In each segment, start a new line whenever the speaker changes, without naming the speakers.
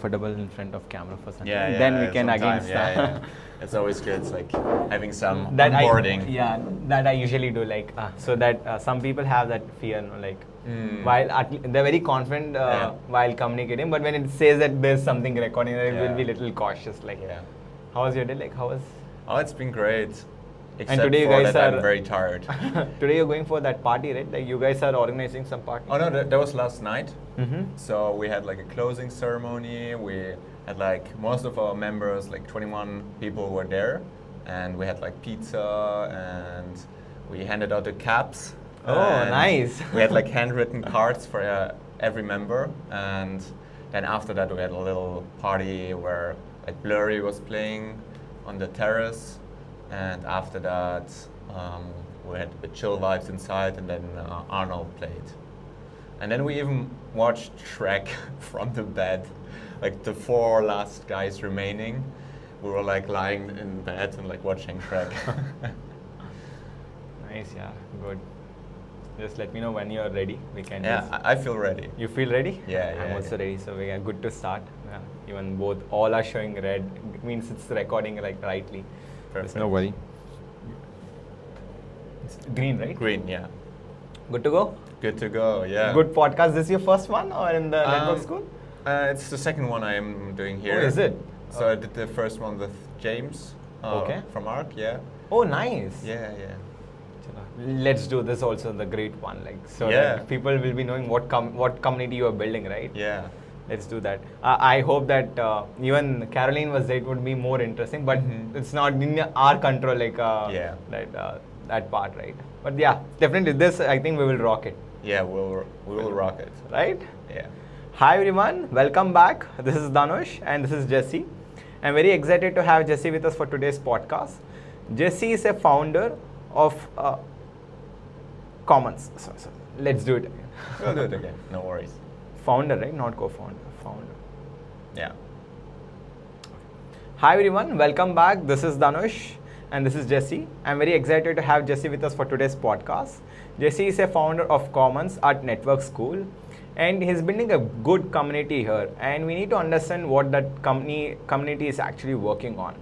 comfortable in front of camera for some
Yeah,
time.
yeah.
Then we can again
sometime,
start.
Yeah, yeah. It's always good. It's like having some
That
onboarding.
that I usually do, like so that some people have that fear, no, like while they're very confident while communicating, but when it says that there's something recording, they will be a little cautious. Like, how was your day? Like, how was?
Oh, it's been great. Except
And today you
for
guys
that
are
I'm very tired.
Today you're going for that party, right? Like you guys are organizing some party.
Oh no, that was last night.
Mm-hmm.
So we had like a closing ceremony. We had like most of our members, like 21 people were there, and we had like pizza and we handed out the caps.
Oh, nice.
We had like handwritten cards for every member, and then after that we had a little party where like Blurry was playing on the terrace, and after that we had the chill vibes inside, and then Arnold played. And then we even watched Shrek from the bed, like the 4 last guys remaining. We were like lying in bed and like watching Shrek.
Nice, yeah, good. Just let me know when you're ready. We can.
Yeah, I feel ready.
You feel ready?
Yeah,
I'm also ready, so we are good to start. Yeah. Even both, all are showing red. It means it's recording like rightly.
Perfect.
There's no worry. It's green, right?
Green, yeah.
Good to go?
Good to go, yeah.
Good podcast. This is your first one or in the network school?
It's the second one I'm doing here.
Oh, is it?
So I did the first one with James from ARC, yeah.
Oh, nice.
Yeah, yeah.
Let's do this also, the great one, like so
Yeah.
that people will be knowing what community you are building, right?
Yeah.
Let's do that. I hope that even Caroline was there, it would be more interesting, but it's not in our control, like that part, right? But yeah, definitely this, I think we will rock it.
Yeah, we will rock it.
Right?
Yeah.
Hi everyone, welcome back. This is Dhanush and this is Jesse. I'm very excited to have Jesse with us for today's podcast. Jesse is a founder of Commons. Sorry. Let's do it again.
We'll do it again, no worries.
Founder, right? Not co-founder. Founder.
Yeah.
Hi everyone, welcome back. This is Dhanush and this is Jesse. I'm very excited to have Jesse with us for today's podcast. Jesse is a founder of Commons at Network School, and he's building a good community here, and we need to understand what that community is actually working on.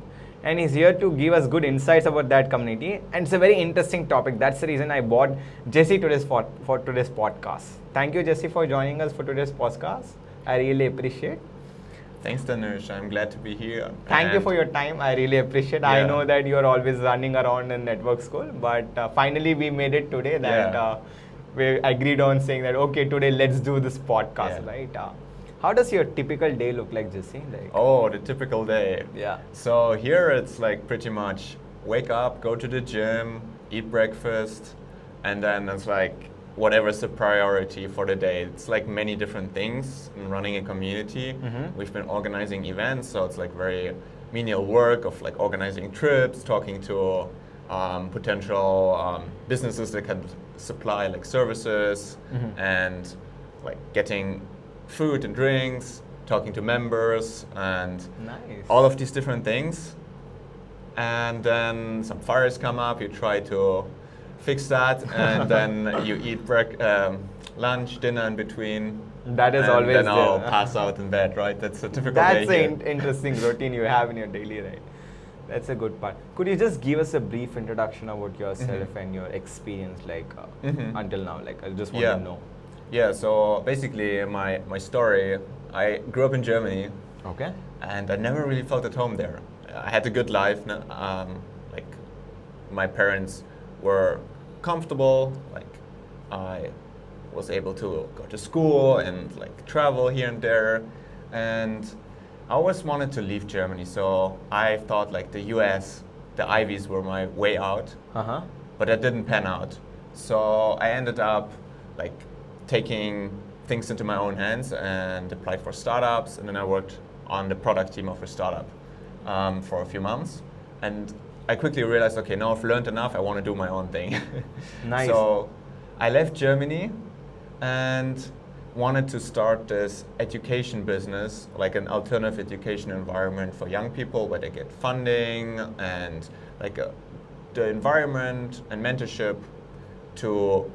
And he's here to give us good insights about that community, and it's a very interesting topic. That's the reason I brought Jesse to this for today's podcast. Thank you, Jesse, for joining us for today's podcast. I really appreciate.
Thanks, Dhanush. I'm glad to be here.
Thank you for your time. I really appreciate. I know that you're always running around in network school, but finally we made it today that we agreed on saying that, okay, today let's do this podcast, right? How does your typical day look like, Jesse? Like,
oh, the typical day.
Yeah.
So here it's like pretty much wake up, go to the gym, eat breakfast, and then it's like whatever's the priority for the day. It's like many different things in running a community. We've been organizing events, so it's like very menial work of like organizing trips, talking to potential businesses that can supply like services, and like getting food and drinks, talking to members, and all of these different things. And then some fires come up, you try to fix that, and then you eat lunch, dinner in between.
That is
and
always
then I'll pass out in bed, right? That's a typical day.
That's an interesting routine you have in your daily life. That's a good part. Could you just give us a brief introduction about yourself and your experience, like until now? Like, I just want to know.
Yeah, so basically my story, I grew up in Germany.
Okay.
And I never really felt at home there. I had a good life. Like my parents were comfortable. Like I was able to go to school and like travel here and there. And I always wanted to leave Germany. So I thought like the US, the Ivies were my way out. But that didn't pan out. So I ended up like taking things into my own hands and applied for startups, and then I worked on the product team of a startup for a few months, and I quickly realized, okay, now I've learned enough, I want to do my own thing.
Nice.
So I left Germany and wanted to start this education business, like an alternative education environment for young people where they get funding and like the environment and mentorship to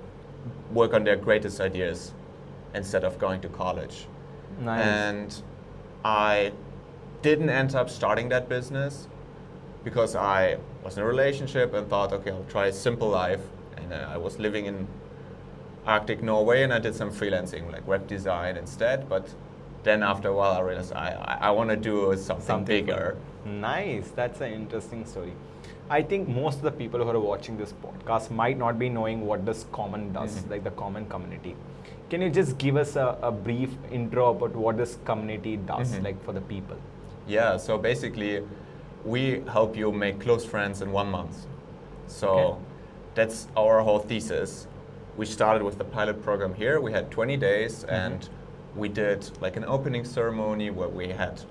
work on their greatest ideas instead of going to college.
Nice.
And I didn't end up starting that business because I was in a relationship and thought, okay, I'll try a simple life. And I was living in Arctic Norway, and I did some freelancing, like web design instead. But then after a while, I realized I want to do something bigger.
Nice. That's an interesting story. I think most of the people who are watching this podcast might not be knowing what this Common does, like the Common community. Can you just give us a brief intro about what this community does, like for the people?
Yeah, so basically, we help you make close friends in 1 month. So that's our whole thesis. We started with the pilot program here. We had 20 days, and we did like an opening ceremony where we had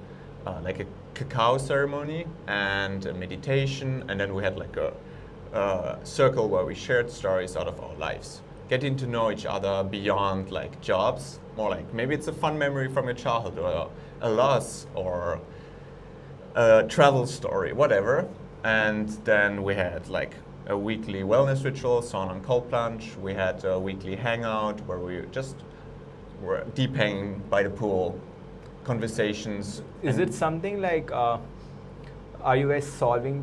like a cacao ceremony and a meditation, and then we had like a circle where we shared stories out of our lives, getting to know each other beyond like jobs, more like maybe it's a fun memory from your childhood or a loss or a travel story, whatever. And then we had like a weekly wellness ritual, sauna and cold plunge. We had a weekly hangout where we just were deep hanging by the pool, conversations.
Is it something like, are you guys solving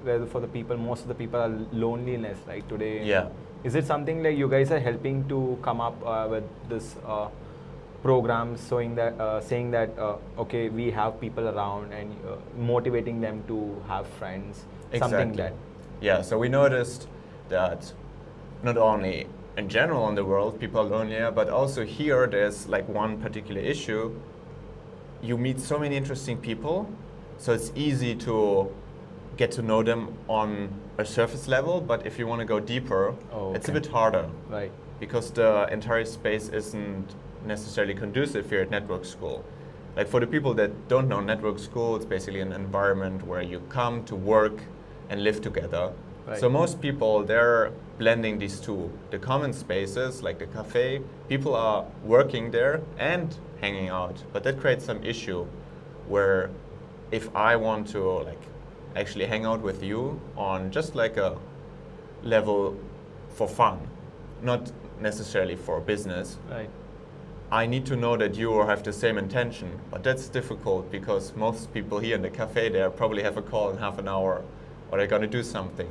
where for the people, most of the people are loneliness, like today?
Yeah.
Is it something like you guys are helping to come up with this program, saying that okay, we have people around and motivating them to have friends, something
Exactly.
that.
Yeah, so we noticed that not only in general in the world people are lonelier, but also here there's like one particular issue. You meet so many interesting people, so it's easy to get to know them on a surface level, but if you want to go deeper, it's a bit harder.
Right.
Because the entire space isn't necessarily conducive here at Network School. Like for the people that don't know Network School, it's basically an environment where you come to work and live together.
Right.
So most people, they're blending these two. The common spaces, like the cafe, people are working there and hanging out. But that creates some issue where if I want to like actually hang out with you on just like a level for fun, not necessarily for business,
Right.
I need to know that you have the same intention. But that's difficult because most people here in the cafe there probably have a call in half an hour or they're going to do something.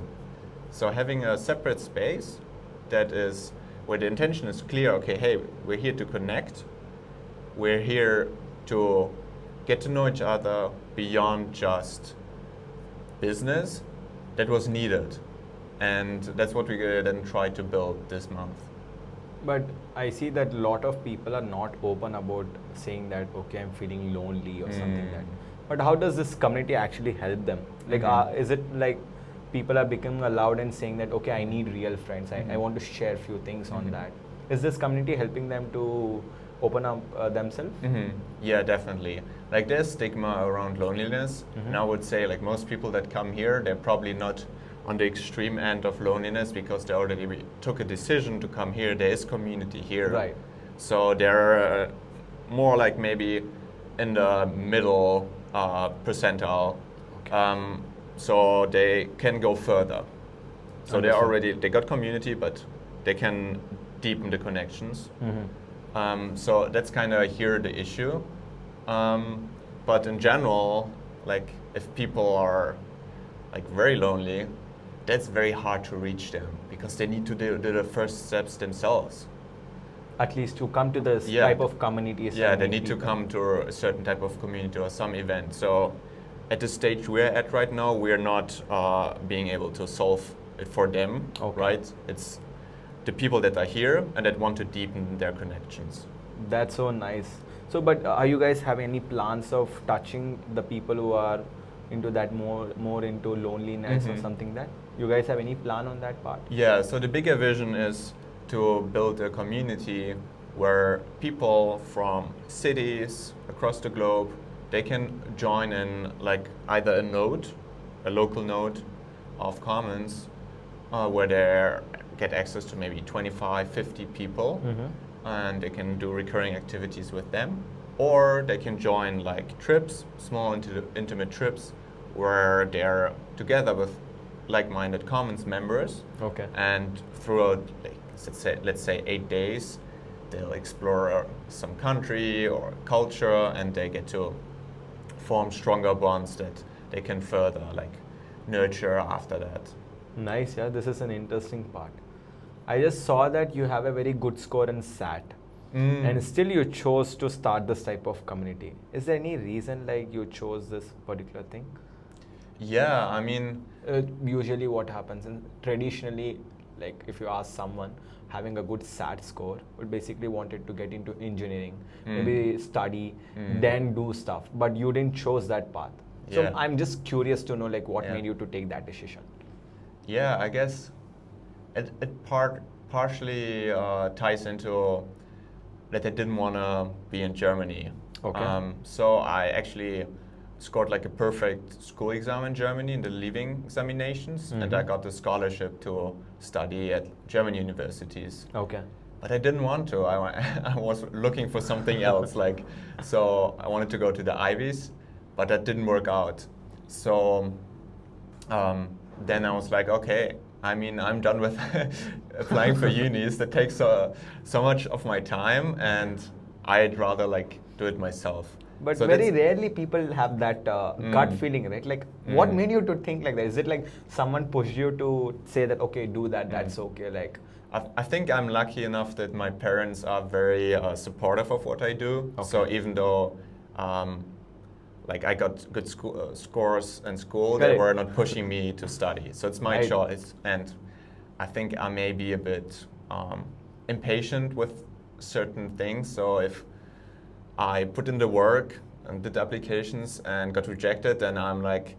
So having a separate space that is where the intention is clear, okay, hey, we're here to connect, we're here to get to know each other beyond just business, that was needed. And that's what we then try to build this month.
But I see that a lot of people are not open about saying that, okay, I'm feeling lonely or something like that. But how does this community actually help them? Like, is it like people are becoming allowed and saying that, okay, I need real friends, I want to share a few things on that. Is this community helping them to open up themselves?
Yeah, definitely. Like there's stigma around loneliness, and I would say like most people that come here, they're probably not on the extreme end of loneliness because they already took a decision to come here. There is community here.
Right.
So they're more like maybe in the middle percentile.
Okay.
So they can go further. So
Understood.
they got community, but they can deepen the connections. So that's kind of here the issue. But in general, like if people are like very lonely, that's very hard to reach them because they need to do the first steps themselves.
At least to come to this
Yeah.
type of community.
Yeah, they
meet
need to
people.
come to a certain type of community or some event. So at the stage we're at right now, we're not being able to solve it for them,
Okay.
right? It's the people that are here and that want to deepen their connections.
That's so nice. So, but are you guys having any plans of touching the people who are into that more into loneliness or something that? You guys have any plan on that part?
Yeah, so the bigger vision is to build a community where people from cities across the globe, they can join in like either a local node of Commons, where they get access to maybe 25, 50 people, and they can do recurring activities with them. Or they can join like trips, small intimate trips, where they're together with like-minded Commons members.
Okay.
And throughout, like, let's say 8 days, they'll explore some country or culture, and they get to form stronger bonds that they can further like nurture after that.
Nice, yeah. This is an interesting part. I just saw that you have a very good score in SAT, and still you chose to start this type of community. Is there any reason like you chose this particular thing?
Yeah, I mean,
Usually, what happens, and traditionally, like if you ask someone having a good SAT score, would basically wanted to get into engineering, maybe study, then do stuff. But you didn't chose that path. So
Yeah.
I'm just curious to know like what
Yeah.
made you to take that decision.
yeah, I guess it partially ties into that I didn't want to be in Germany.
Okay.
So I actually scored like a perfect school exam in Germany in the leaving examinations, and I got the scholarship to study at German universities.
Okay.
But I didn't want to. I was looking for something else. So I wanted to go to the Ivies, but that didn't work out. So then I was like, okay, I mean, I'm done with applying for unis. That takes so much of my time, and I'd rather like do it myself.
But
So
very
that's-
rarely people have that gut feeling, right? Like, what made you to think like that? Is it like someone pushed you to say that, okay, do that, that's okay? Like,
I think I'm lucky enough that my parents are very supportive of what I do. So
Okay.
even though like I got good scores in school,
Correct.
they were not pushing me to study. So it's my
Right.
choice, and I think I may be a bit impatient with certain things. So if I put in the work and did the applications and got rejected, then I'm like,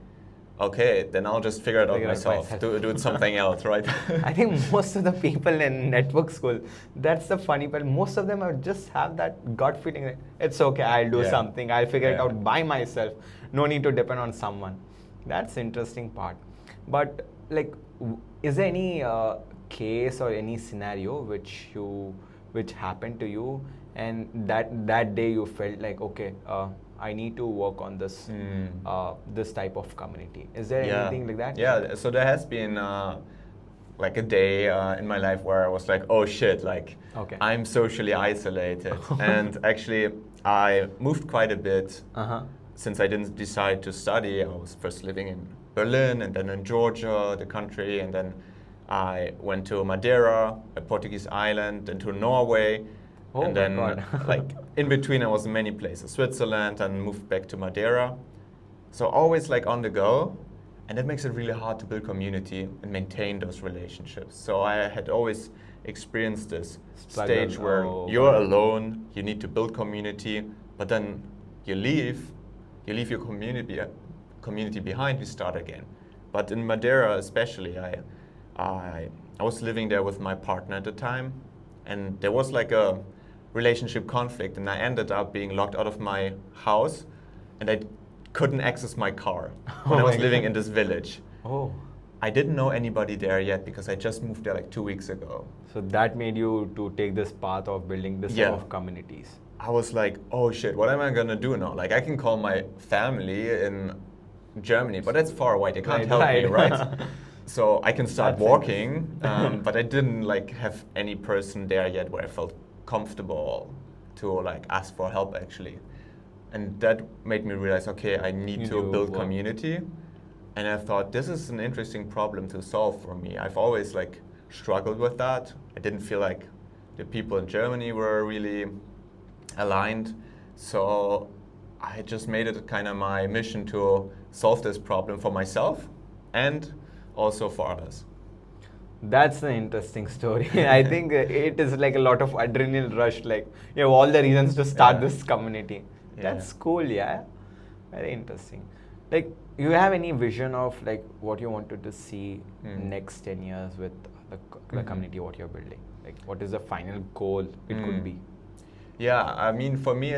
okay, then I'll just figure it out
Figure it out
myself.
myself.
Do it something else, right?
I think most of the people in network school, that's the funny part. Most of them are just have that gut feeling that it's okay, I'll do
Yeah.
something, I'll figure it
Yeah.
out by myself. No need to depend on someone. That's interesting part. But like, is there any case or any scenario which happened to you, and that day you felt like, okay, I need to work on this this type of community? Is there anything like that?
Yeah, so there has been like a day in my life where I was like, oh shit, like
Okay.
I'm socially isolated. And actually, I moved quite a bit
Uh-huh.
since I didn't decide to study. I was first living in Berlin and then in Georgia, the country, and then I went to Madeira, a Portuguese island, and to Norway.
Oh
and
my
then
God.
like in between I was in many places, Switzerland, and moved back to Madeira. So always like on the go, and that makes it really hard to build community and maintain those relationships. So I had always experienced this
Struggle.
stage where
Oh,
you're
wow.
alone, you need to build community, but then you leave your community behind, you start again. But in Madeira especially, I was living there with my partner at the time, and there was like a relationship conflict, and I ended up being locked out of my house, and I couldn't access my car when
Oh
I was
my
living
God.
in this village.
Oh.
I didn't know anybody there yet because I just moved there like 2 weeks ago.
So that made you to take this path of building this
Yeah.
type of communities.
I was like, oh shit, what am I gonna do now? Like, I can call my family in Germany, but that's far away. They can't help me, right? So I can start
That's
walking, but I didn't like have any person there yet where I felt comfortable to like ask for help actually. And that made me realize, okay, I need
You
to
do
build
work.
community. And I thought this is an interesting problem to solve for me. I've always like struggled with that. I didn't feel like the people in Germany were really aligned. So I just made it kind of my mission to solve this problem for myself and also for others.
That's an interesting story. I think it is like a lot of adrenaline rush. Like you have all the reasons to start
Yeah.
this community.
Yeah.
That's cool, yeah. Very interesting. Like, you have any vision of like what you wanted to see next 10 years with the community what you're building? Like, what is the final goal it could be?
Yeah, I mean, for me,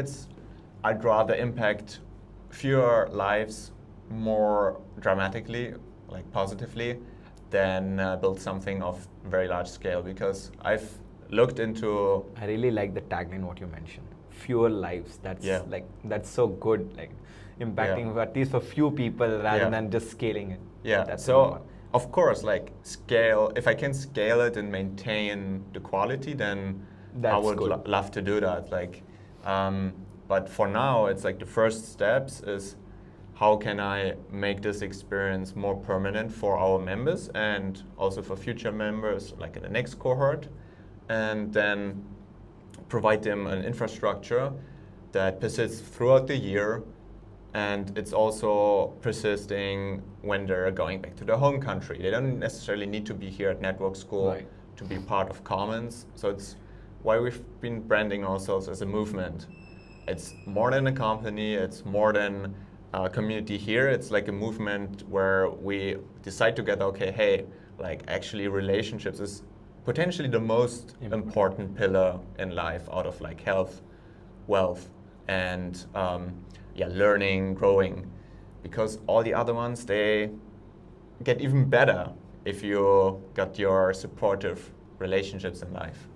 I'd rather impact fewer lives more dramatically, like positively, than build something of very large scale. Because I've looked into
I really like the tagline what you mentioned. Fewer lives. That's
Yeah.
like that's so good. Like impacting at least for few people rather
Yeah.
than just scaling it.
Yeah.
That's
So
important.
of course, like scale. If I can scale it and maintain the quality, then
That's
would
good.
love to do that. Like, but for now, it's like the first steps is how can I make this experience more permanent for our members and also for future members, like in the next cohort, and then provide them an infrastructure that persists throughout the year, and it's also persisting when they're going back to their home country. They don't necessarily need to be here at Network School
Right.
to be part of Commons. So it's why we've been branding ourselves as a movement. It's more than a company, it's more than a community here. It's like a movement where we decide together, okay, hey, like actually relationships is potentially the most important pillar in life out of like health, wealth, and learning, growing, because all the other ones, they get even better if you got your supportive relationships in life.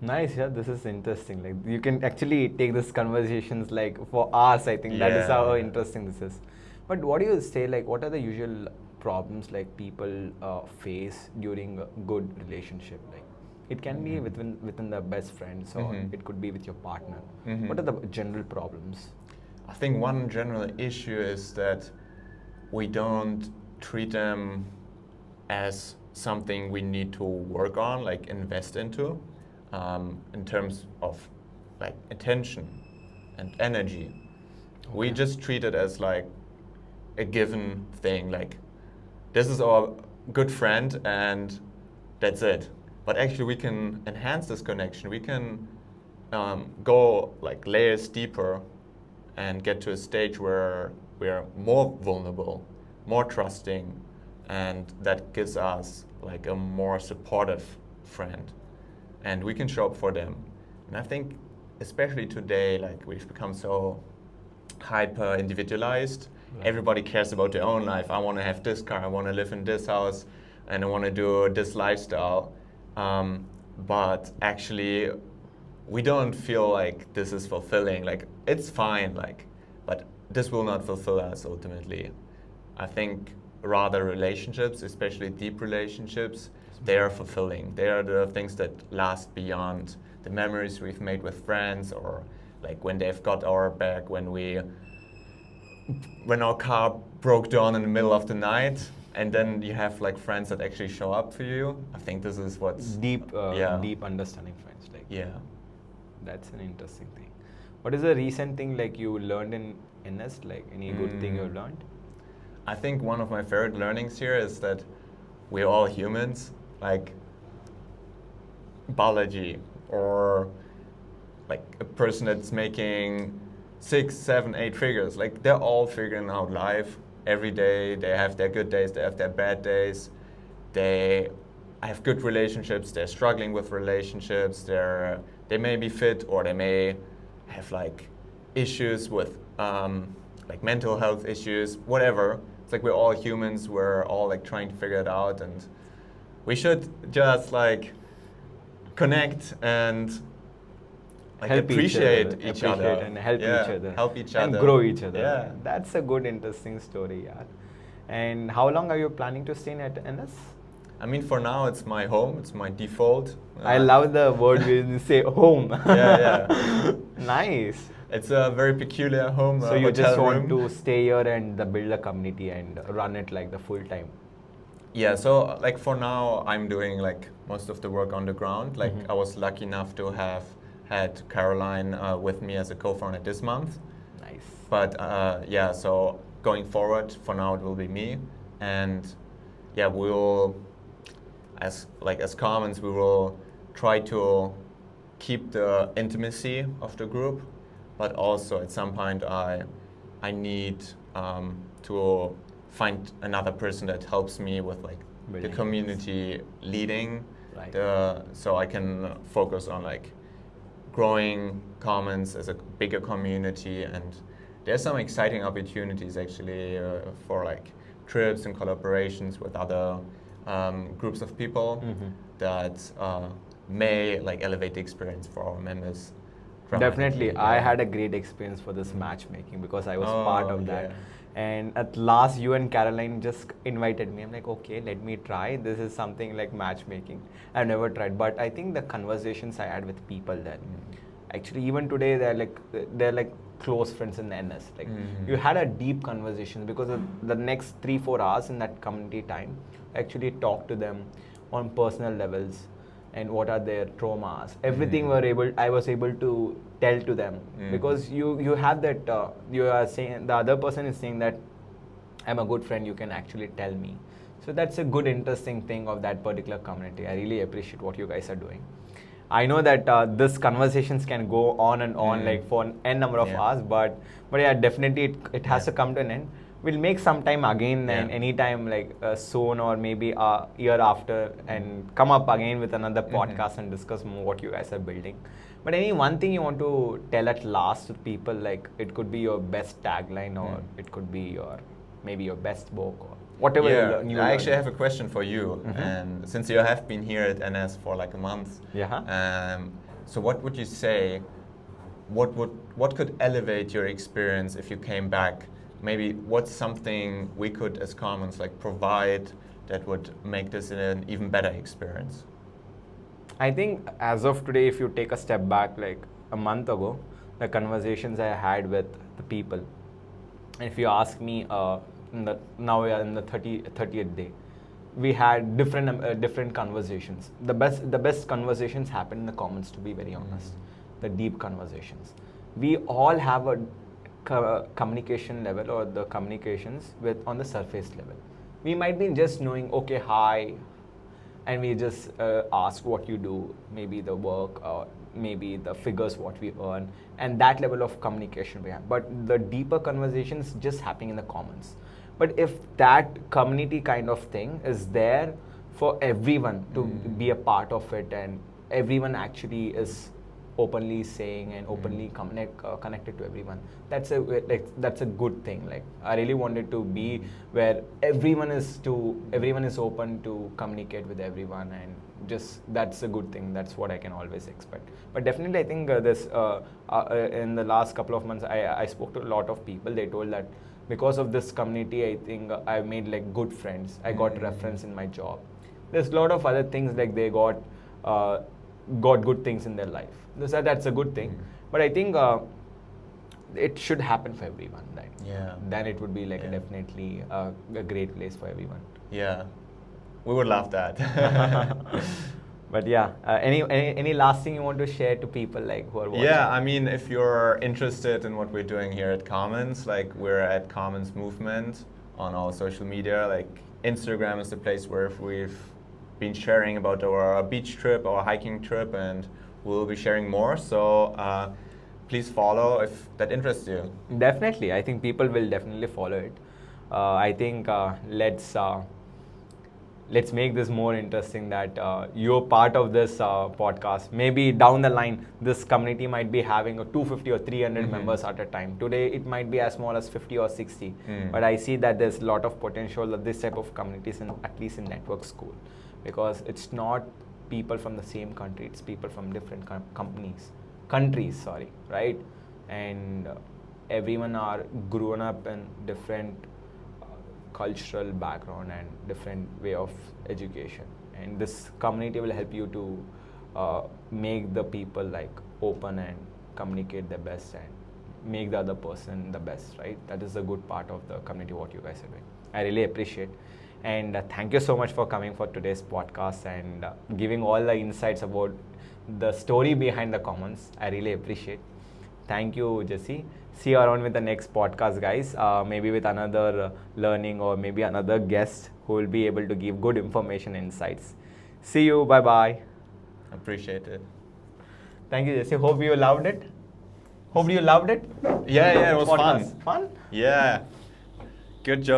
Nice, yeah, this is interesting. Like you can actually take this conversations like for hours. I think that is how
Yeah.
interesting this is. But what do you say? Like, what are the usual problems like people face during a good relationship? Like, it can be within the best friends, or it could be with your partner. What are the general problems?
I think one general issue is that we don't treat them as something we need to work on, like invest into, in terms of like attention and energy. We just treat it as like a given thing, like this is our good friend and that's it. But actually we can enhance this connection. We can go like layers deeper and get to a stage where we are more vulnerable, more trusting, and that gives us like a more supportive friend, and we can show up for them. And I think especially today, like we've become so hyper individualized.
Right.
Everybody cares about their own life. I want to have this car, I want to live in this house, and I want to do this lifestyle. But actually we don't feel like this is fulfilling. Like it's fine, like, but this will not fulfill us ultimately. I think rather relationships, especially deep relationships, they are fulfilling. They are the things that last beyond the memories we've made with friends, or like when they've got our back when our car broke down in the middle of the night, and then you have like friends that actually show up for you. I think this is what's
Deep
yeah.
understanding friends. Like
Yeah.
that's an interesting thing. What is a recent thing like you learned in NS? Like any good thing you learned?
I think one of my favorite learnings here is that we're all humans, like biology, or like a person that's making 6, 7, 8 figures. Like they're all figuring out life every day. They have their good days, they have their bad days. They have good relationships, they're struggling with relationships, they may be fit, or they may have like issues with like mental health issues, whatever. It's like we're all humans, we're all like trying to figure it out, and we should just like connect and like
Help
appreciate each other
and help
Yeah,
each other.
help each
and
other.
grow each other.
Yeah.
That's a good, interesting story, yeah. And how long are you planning to stay at NS?
I mean, for now it's my home, it's my default.
I love the word when you say home.
Yeah.
Nice.
It's a very peculiar home.
So you
hotel
just want
room.
to stay here and build a community and run it like the full time.
Yeah, so like for now I'm doing like most of the work on the ground. Like I was lucky enough to have had Caroline with me as a co-founder this month.
Nice.
But yeah, so going forward, for now it will be me, and yeah, we'll as Commons we will try to keep the intimacy of the group, but also at some point I need to find another person that helps me with like
Building
the community leading,
Right.
So I can focus on like growing Commons as a bigger community. And there's some exciting opportunities actually for like trips and collaborations with other groups of people that may like elevate the experience for our members.
Definitely,
dramatically.
I
Yeah.
had a great experience for this matchmaking because I was part of that.
Yeah.
And at last, you and Caroline just invited me. I'm like, okay, let me try. This is something like matchmaking. I've never tried, but I think the conversations I had with people there, actually, even today, they're like close friends in the NS. Like you had a deep conversation because of the next 3-4 hours in that community time, actually talk to them on personal levels and what are their traumas. Everything I was able to tell to them because you have that. You are saying the other person is saying that I'm a good friend. You can actually tell me. So that's a good, interesting thing of that particular community. I really appreciate what you guys are doing. I know that this conversations can go on and on like for an n number of hours, but yeah, definitely it has to come to an end. We'll make some time again and anytime like soon or maybe a year after and come up again with another podcast and discuss more what you guys are building. But any one thing you want to tell at last to people, like it could be your best tagline or it could be your maybe your best book or whatever you
I actually have a question for you. And since you have been here at NS for like a month, so what would you say, what could elevate your experience if you came back? Maybe what's something we could as Commons like provide that would make this an even better experience?
I think as of today, if you take a step back like a month ago, the conversations I had with the people, and if you ask me now we are in the 30th day, we had different conversations. The best conversations happen in the Commons, to be very honest. The deep conversations. We all have a communication level or the communications with on the surface level. We might be just knowing, okay, hi, and we just ask what you do, maybe the work or maybe the figures what we earn, and that level of communication we have. But the deeper conversations just happening in the Commons. But if that community kind of thing is there for everyone to be a part of it, and everyone actually is openly saying and openly connected to everyone, that's a good thing. Like I really wanted to be where everyone is open to communicate with everyone, and just that's a good thing. That's what I can always expect. But definitely I think this in the last couple of months I spoke to a lot of people. They told that because of this community, I think I've made like good friends. I got reference in my job. There's a lot of other things like they got good things in their life. That's a good thing. But I think it should happen for everyone. Right?
Yeah.
Then it would be like definitely a great place for everyone.
Yeah, we would love that.
But yeah, any last thing you want to share to people like who are watching?
Yeah, I mean, if you're interested in what we're doing here at Commons, like we're at Commons Movement on all social media. Like Instagram is the place where we've been sharing about our beach trip, our hiking trip, and we'll be sharing more. So please follow if that interests you.
Definitely, I think people will definitely follow it. I think let's make this more interesting, that you're part of this podcast. Maybe down the line, this community might be having a 250 or 300 members at a time. Today, it might be as small as 50 or 60. But I see that there's a lot of potential of this type of communities, at least in network school, because it's not people from the same country, it's people from different countries, right? And everyone are grown up in different cultural background and different way of education, and this community will help you to make the people like open and communicate their best and make the other person the best, right? That is a good part of the community what you guys are doing. I really appreciate, and thank you so much for coming for today's podcast and giving all the insights about the story behind the Commons. I really appreciate. Thank you, Jesse. See you around with the next podcast, guys. Maybe with another learning or maybe another guest who will be able to give good information, insights. See you. Bye-bye.
Appreciate it.
Thank you, Jesse. Hope you loved it. Hope you loved it.
Yeah, it was
podcast. Fun?
Yeah. Good job.